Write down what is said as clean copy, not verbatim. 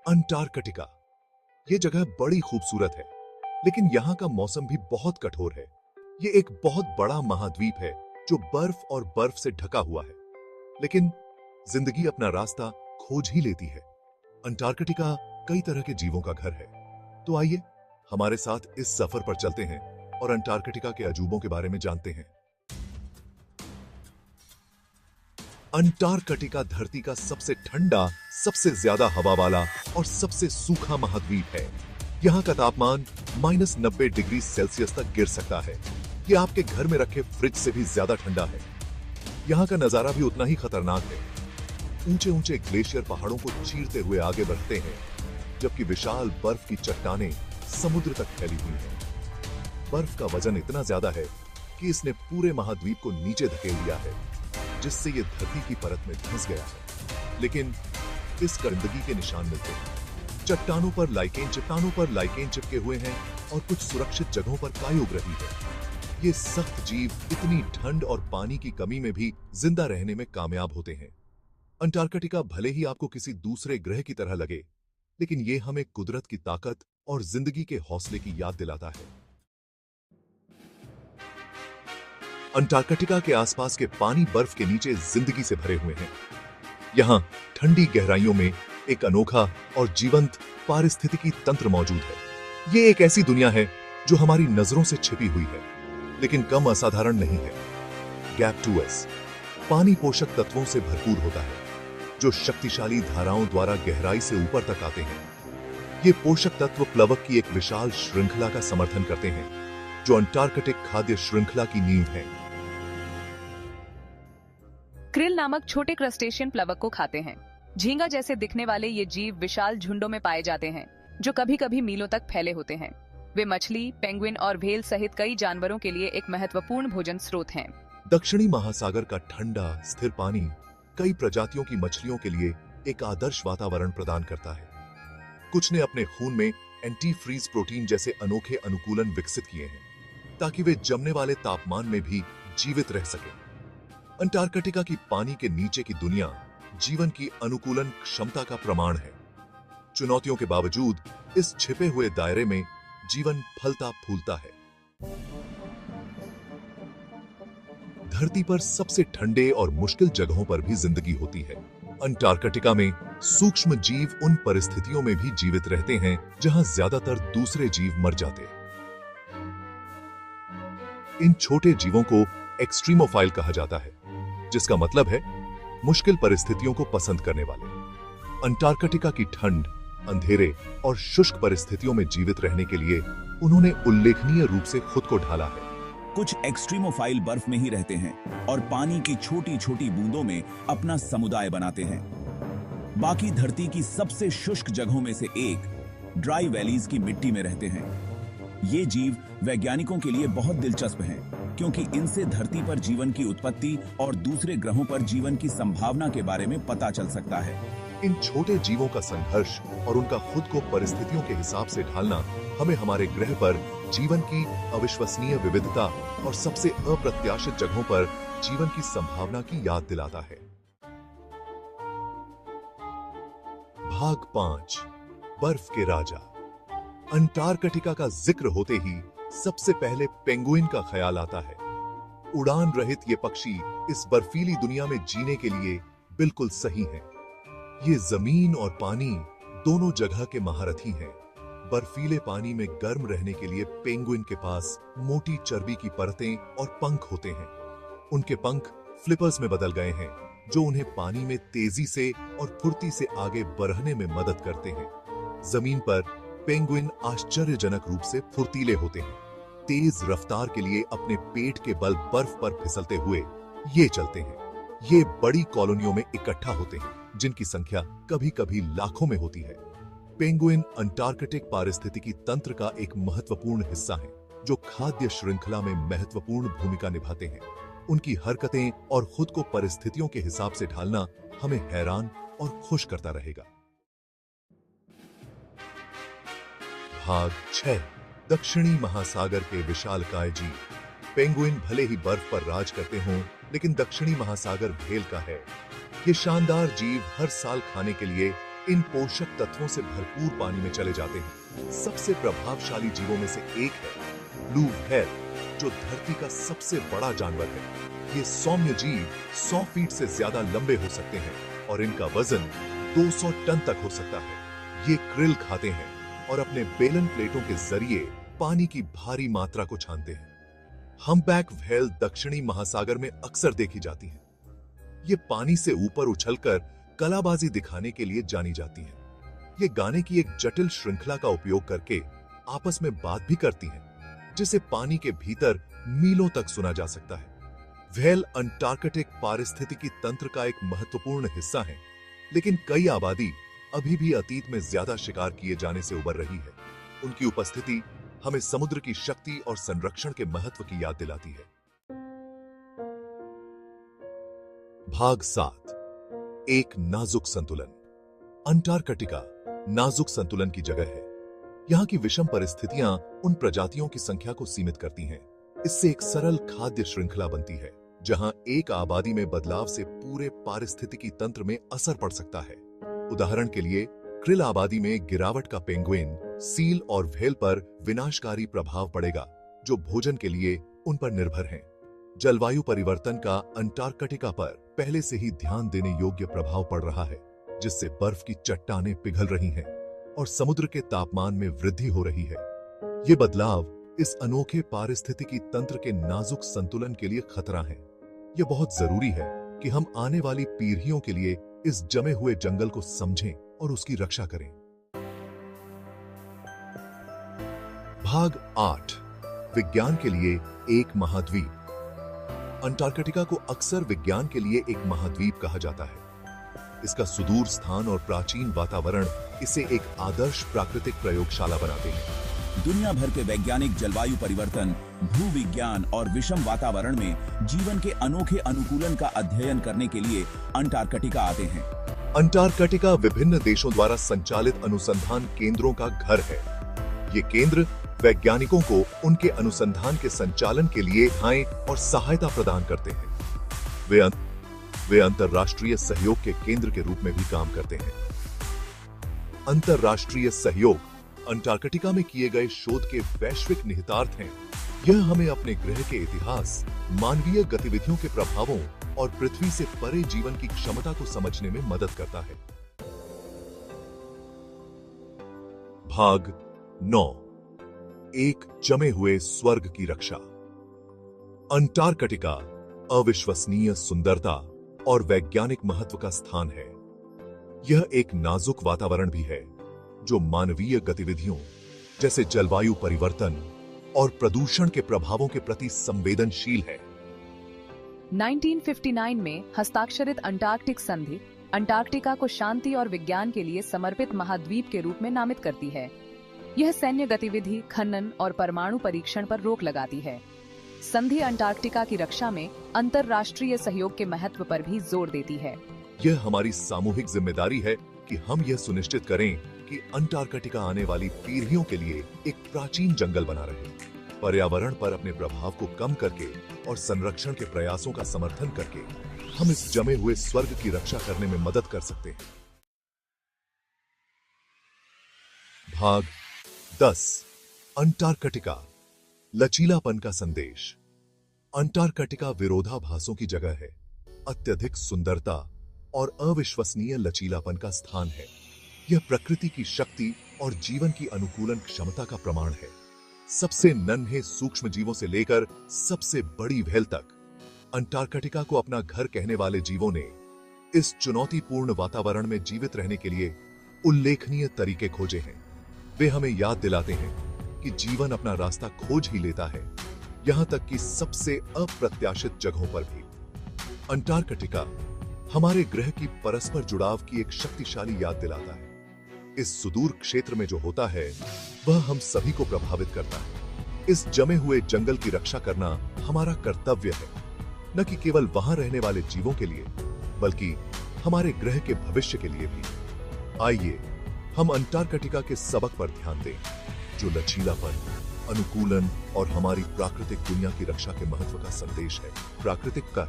Antarctica. ये जगह बड़ी खूबसूरत है, लेकिन यहाँ का मौसम भी बहुत कठोर है। ये एक बहुत बड़ा महाद्वीप है जो बर्फ और बर्फ से ढका हुआ है, लेकिन जिंदगी अपना रास्ता खोज ही लेती है। अंटार्कटिका कई तरह के जीवों का घर है। तो आइए हमारे साथ इस सफर पर चलते हैं और अंटार्कटिका के अजूबों के बारे में जानते हैं। अंटार्कटिका धरती का सबसे ठंडा, सबसे ज्यादा हवा वाला और सबसे सूखा महाद्वीप है। यहाँ का तापमान -90 डिग्री सेल्सियस तक गिर सकता है। ये आपके घर में रखे फ्रिज से भी ज्यादा ठंडा है। यहाँ का नजारा भी उतना ही खतरनाक है। ऊंचे ऊंचे ग्लेशियर पहाड़ों को चीरते हुए आगे बढ़ते हैं, जबकि विशाल बर्फ की चट्टानें समुद्र तक फैली हुई हैं। बर्फ का वजन इतना ज्यादा है कि इसने पूरे महाद्वीप को नीचे धकेल दिया है, जिससे ये धरती की परत में धंस गया है। लेकिन इस गंदगी के निशान मिलते हैं। चट्टानों पर लाइकेन चिपके हुए हैं और कुछ सुरक्षित जगहों पर काई उग रही है। ये सख्त जीव इतनी ठंड और पानी की कमी में भी जिंदा रहने में कामयाब होते हैं। अंटार्कटिका भले ही आपको किसी दूसरे ग्रह की तरह लगे, लेकिन ये हमें कुदरत की ताकत और जिंदगी के हौसले की याद दिलाता है। अंटार्कटिका के आसपास के पानी बर्फ के नीचे जिंदगी से भरे हुए हैं। यहाँ ठंडी गहराइयों में एक अनोखा और जीवंत पारिस्थितिकी तंत्र मौजूद है। ये एक ऐसी दुनिया है जो हमारी नजरों से छिपी हुई है, लेकिन कम असाधारण नहीं है। गैप 2S पानी पोषक तत्वों से भरपूर होता है, जो शक्तिशाली धाराओं द्वारा गहराई से ऊपर तक आते हैं। ये पोषक तत्व प्लवक की एक विशाल श्रृंखला का समर्थन करते हैं, जो अंटार्कटिक खाद्य श्रृंखला की नींव है। क्रिल नामक छोटे क्रस्टेशियन प्लवक को खाते हैं। झींगा जैसे दिखने वाले ये जीव विशाल झुंडों में पाए जाते हैं, जो कभी कभी मीलों तक फैले होते हैं। वे मछली, पेंगुइन और व्हेल सहित कई जानवरों के लिए एक महत्वपूर्ण भोजन स्रोत हैं। दक्षिणी महासागर का ठंडा स्थिर पानी कई प्रजातियों की मछलियों के लिए एक आदर्श वातावरण प्रदान करता है। कुछ ने अपने खून में एंटी फ्रीज प्रोटीन जैसे अनोखे अनुकूलन विकसित किए हैं, ताकि वे जमने वाले तापमान में भी जीवित रह सकें। अंटार्कटिका की पानी के नीचे की दुनिया जीवन की अनुकूलन क्षमता का प्रमाण है। चुनौतियों के बावजूद इस छिपे हुए दायरे में जीवन फलता फूलता है। धरती पर सबसे ठंडे और मुश्किल जगहों पर भी जिंदगी होती है। अंटार्कटिका में सूक्ष्म जीव उन परिस्थितियों में भी जीवित रहते हैं जहां ज्यादातर दूसरे जीव मर जाते हैं। इन छोटे जीवों को एक्सट्रीमोफाइल कहा जाता है, जिसका मतलब है मुश्किल परिस्थितियों को पसंद करने वाले। अंटार्कटिका की ठंड, अंधेरे और शुष्क परिस्थितियों में जीवित रहने के लिए उन्होंने उल्लेखनीय रूप से खुद को ढाला है। कुछ एक्सट्रीमोफाइल बर्फ में ही रहते हैं और पानी की छोटी छोटी बूंदों में अपना समुदाय बनाते हैं। बाकी धरती की सबसे शुष्क जगहों में से एक ड्राई वैलीज की मिट्टी में रहते हैं। ये जीव वैज्ञानिकों के लिए बहुत दिलचस्प हैं, क्योंकि इनसे धरती पर जीवन की उत्पत्ति और दूसरे ग्रहों पर जीवन की संभावना के बारे में पता चल सकता है। इन छोटे जीवों का संघर्ष और उनका खुद को परिस्थितियों के हिसाब से ढालना हमें हमारे ग्रह पर जीवन की अविश्वसनीय विविधता और सबसे अप्रत्याशित जगहों पर जीवन की संभावना की याद दिलाता है। भाग 5 बर्फ के राजा। अंटार्कटिका का जिक्र होते ही सबसे पहले पेंगुइन का ख्याल आता है। उड़ान रहित ये पक्षी इस बर्फीली दुनिया में जीने के लिए बिल्कुल सही हैं। ये जमीन और पानी दोनों जगह के महारथी हैं। बर्फीले पानी में गर्म रहने के लिए पेंगुइन के पास मोटी चर्बी की परतें और पंख होते हैं। उनके पंख फ्लिपर्स में बदल गए हैं, जो उन्हें पानी में तेजी से और फुर्ती से आगे बढ़ने में मदद करते हैं। जमीन पर पेंगुइन आश्चर्यजनक रूप से फुर्तीले होते हैं। तेज रफ्तार के लिए अपने पेट के बल बर्फ पर फिसलते हुए ये चलते हैं। ये बड़ी कॉलोनियों में इकट्ठा होते हैं, जिनकी संख्या कभी कभी लाखों में होती है। पेंगुइन अंटार्कटिक पारिस्थितिकी तंत्र का एक महत्वपूर्ण हिस्सा है, जो खाद्य श्रृंखला में महत्वपूर्ण भूमिका निभाते हैं। उनकी हरकतें और खुद को परिस्थितियों के हिसाब से ढालना हमें हैरान और खुश करता रहेगा। भाग 6 दक्षिणी महासागर के विशालकाय जीव। पेंगुइन भले ही बर्फ पर राज करते हों, लेकिन दक्षिणी महासागर भेल का है। ये शानदार जीव हर साल खाने के लिए इन पोषक तत्वों से भरपूर पानी में चले जाते हैं। सबसे प्रभावशाली जीवों में से एक है ब्लू व्हेल, जो धरती का सबसे बड़ा जानवर है। ये सौम्य जीव 100 फीट से ज्यादा लंबे हो सकते हैं और इनका वजन 200 टन तक हो सकता है। ये krill खाते हैं और अपने बेलन प्लेटों के जरिए पानी की भारी मात्रा को छानते हैं। हम्पबैक व्हेल दक्षिणी महासागर में अक्सर देखी जाती हैं। ये पानी से ऊपर उछलकर कलाबाजी दिखाने के लिए जानी जाती हैं। ये गाने की एक जटिल श्रृंखला का उपयोग करके आपस में बात भी करती हैं, जिसे पानी के भीतर मीलों तक सुना जा सकता है। व्हेल अंटार्कटिक पारिस्थितिकी तंत्र का एक महत्वपूर्ण हिस्सा है, लेकिन कई आबादी अभी भी अतीत में ज्यादा शिकार किए जाने से उबर रही है। उनकी उपस्थिति हमें समुद्र की शक्ति और संरक्षण के महत्व की याद दिलाती है। भाग 7, एक नाजुक संतुलन। अंटार्कटिका नाजुक संतुलन की जगह है। यहाँ की विषम परिस्थितियां उन प्रजातियों की संख्या को सीमित करती हैं। इससे एक सरल खाद्य श्रृंखला बनती है, जहां एक आबादी में बदलाव से पूरे पारिस्थितिकी तंत्र में असर पड़ सकता है। उदाहरण के लिए krill आबादी में गिरावट का पेंगुइन, सील और व्हेल पर विनाशकारी प्रभाव पड़ेगा, जो भोजन के लिए उन पर निर्भर हैं। जलवायु परिवर्तन का अंटार्कटिका पर पहले से ही ध्यान देने योग्य प्रभाव पड़ रहा है, जिससे बर्फ की चट्टानें पिघल रही हैं और समुद्र के तापमान में वृद्धि हो रही है। ये बदलाव इस अनोखे पारिस्थितिकी तंत्र के नाजुक संतुलन के लिए खतरा है। यह बहुत जरूरी है कि हम आने वाली पीढ़ियों के लिए इस जमे हुए जंगल को समझें और उसकी रक्षा करें। भाग 8, विज्ञान के लिए एक महाद्वीप। अंटार्कटिका को अक्सर विज्ञान के लिए एक महाद्वीप कहा जाता है। इसका सुदूर स्थान और प्राचीन वातावरण इसे एक आदर्श प्राकृतिक प्रयोगशाला बनाते हैं। दुनिया भर के वैज्ञानिक जलवायु परिवर्तन, भूविज्ञान और विषम वातावरण में जीवन के अनोखे अनुकूलन का अध्ययन करने के लिए अंटार्कटिका आते हैं। अंटार्कटिका विभिन्न देशों द्वारा संचालित अनुसंधान केंद्रों का घर है। ये केंद्र वैज्ञानिकों को उनके अनुसंधान के संचालन के लिए सहायताएं और सहायता प्रदान करते हैं। वे अंतर्राष्ट्रीय सहयोग के केंद्र के रूप में भी काम करते हैं। अंतर्राष्ट्रीय सहयोग अंटार्कटिका में किए गए शोध के वैश्विक निहितार्थ हैं। यह हमें अपने ग्रह के इतिहास, मानवीय गतिविधियों के प्रभावों और पृथ्वी से परे जीवन की क्षमता को समझने में मदद करता है। भाग 9, एक जमे हुए स्वर्ग की रक्षा। अंटार्कटिका अविश्वसनीय सुंदरता और वैज्ञानिक महत्व का स्थान है। यह एक नाजुक वातावरण भी है, जो मानवीय गतिविधियों जैसे जलवायु परिवर्तन और प्रदूषण के प्रभावों के प्रति संवेदनशील है। 1959 में हस्ताक्षरित अंटार्कटिक संधि अंटार्कटिका को शांति और विज्ञान के लिए समर्पित महाद्वीप के रूप में नामित करती है। यह सैन्य गतिविधि, खनन और परमाणु परीक्षण पर रोक लगाती है। संधि अंटार्कटिका की रक्षा में अंतर्राष्ट्रीय सहयोग के महत्व पर भी जोर देती है। यह हमारी सामूहिक जिम्मेदारी है कि हम यह सुनिश्चित करें कि अंटार्कटिका आने वाली पीढ़ियों के लिए एक प्राचीन जंगल बना रहे। पर्यावरण पर अपने प्रभाव को कम करके और संरक्षण के प्रयासों का समर्थन करके हम इस जमे हुए स्वर्ग की रक्षा करने में मदद कर सकते हैं। भाग 10, अंटार्कटिका लचीलापन का संदेश। अंटार्कटिका विरोधाभासों की जगह है। अत्यधिक सुंदरता और अविश्वसनीय लचीलापन का स्थान है। यह प्रकृति की शक्ति और जीवन की अनुकूलन क्षमता का प्रमाण है। सबसे नन्हे सूक्ष्म जीवों से लेकर सबसे बड़ी व्हेल तक अंटार्कटिका को अपना घर कहने वाले जीवों ने इस चुनौतीपूर्ण वातावरण में जीवित रहने के लिए उल्लेखनीय तरीके खोजे हैं। वे हमें याद दिलाते हैं कि जीवन अपना रास्ता खोज ही लेता है, यहां तक कि सबसे अप्रत्याशित जगहों पर भी। अंटार्कटिका हमारे ग्रह की परस्पर जुड़ाव की एक शक्तिशाली याद दिलाता है। इस सुदूर क्षेत्र में जो होता है वह हम सभी को प्रभावित करता है। इस जमे हुए जंगल की रक्षा करना हमारा कर्तव्य है, न कि केवल वहां रहने वाले जीवों के लिए, बल्कि हमारे ग्रह के भविष्य के लिए भी। आइए हम अंटार्कटिका के सबक पर ध्यान दें, जो लचीलापन, अनुकूलन और हमारी प्राकृतिक दुनिया की रक्षा के महत्व का संदेश है। प्राकृतिक का